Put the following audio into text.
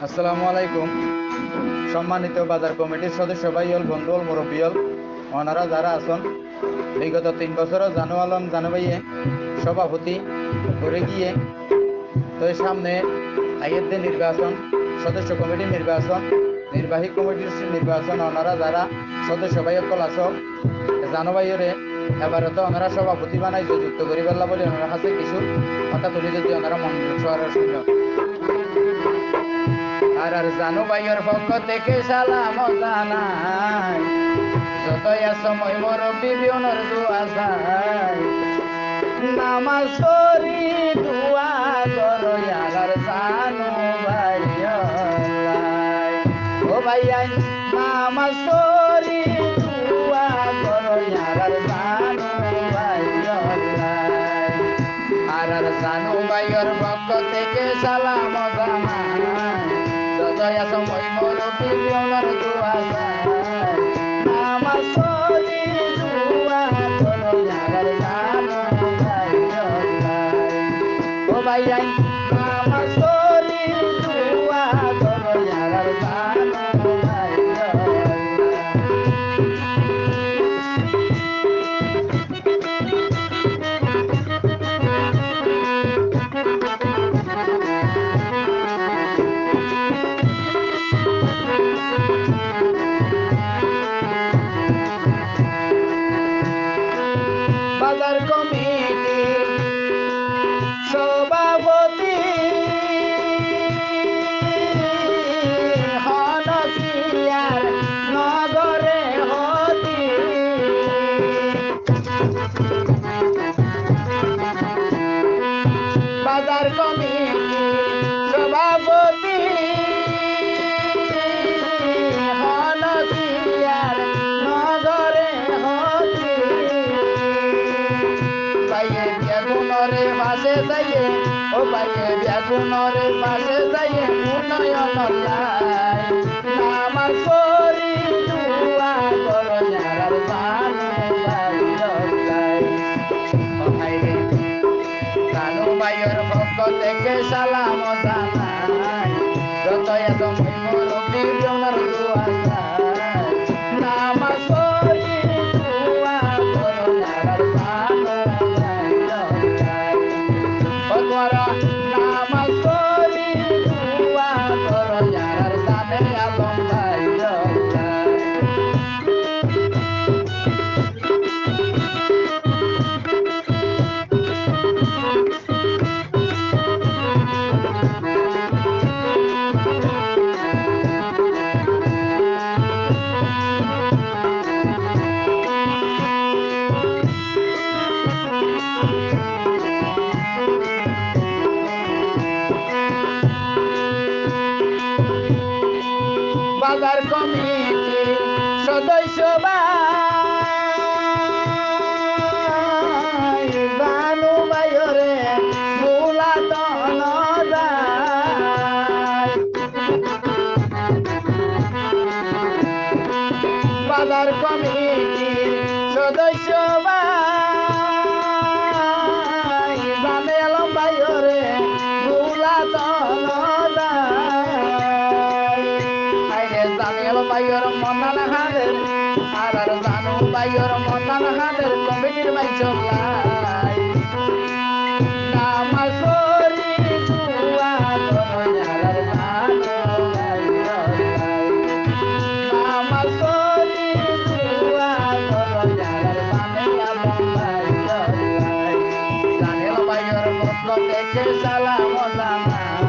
আসসালামু আলাইকুম। সম্মানিত বাজার কমিটির সদস্য ভাইয়ল, বন্ধুল, মুরব্বিয়ল, ওনারা যারা আছেন, বিগত 3 বছরও জানু আলম জানুভাইয়ে সভাপতি করে গিয়ে তো সামনে আগের দিন নির্বাচন, সদস্য কমিটির নির্বাচন, নির্বাহী কমিটির নির্বাচন, ওনারা যারা সদস্য ভাইয়কল আসক জানুভাইয়রে এবারে তো ওনারা সভাপতি বানাই যুক্ত করি পেলা বলে ওনারা কাছে কিছু কথা তুলি যদি ওনারা মন শুনল। আর জানু ভাইয়ের পক্ষ থেকে সালাম জানাই, যতই সময় মুরব্বী বিয়নের দোয়া চাই, নামাজ পড়ি দোয়া করো আর জানু ভাইয়াই, ও ভাইয়াই নামাজ পড়ি দোয়া করো আর জানু ভাইয়াই। আর জানু ভাইয়ের পক্ষ থেকে সালাম জানাই, যতই সময় মুরব্বী বিয়নের দোয়া চাই, নামাজ পড়ি দোয়া করো আর জানু ভাইয়াই, ও ভাইয়াই নামাজ পড়ি দোয়া করো আর জানু ভাইয়াই। বাজার কমিটির সভাপতি হনসিয়ার নগরে হতি, বাজার কমিটির সভাপতি হনসিয়ার নগরে হতি, বাইয়ে বেগুনরে পাশে যাইয়ে, ও বাইয়ে বেগুনরে পাশে যাইয়ে উন্নয়ন লাই, নামাজ পড়ি দোয়া করো আর জানু ভাইয়াই, ও ভাইরে জানু ভাইয়ের পক্ষ থেকে সালাম জানাই, যতই সময় মুরব্বী বিয়নের দোয়া চাই, নামাজ পড়ি দোয়া করো আর জানু ভাইয়াই, ও তোরা নামাজ পড়ি দোয়া করো আর জানে আলম ভাইয়াই। বাজার কমিটির সদস্য ভাই জানু ভাইরে মূলাতন যায়, বাজার কমিটির সদস্য ভাই জানে আলম ভাইরে মূলাতন যায়, জানিয়াল ভাইয়ের মন্দান হাদের আর জানু ভাইয়ের মন্দান হাদের কমিটির ভাই চলাই, নামাজ পড়ি দোয়া করো আর জানু ভাইয়াই, নামাজ পড়ি দোয়া করো আর জানে আলম ভাইয়াই, জানিয়াল ভাইয়ের পক্ষ থেকে সালাম জানাই,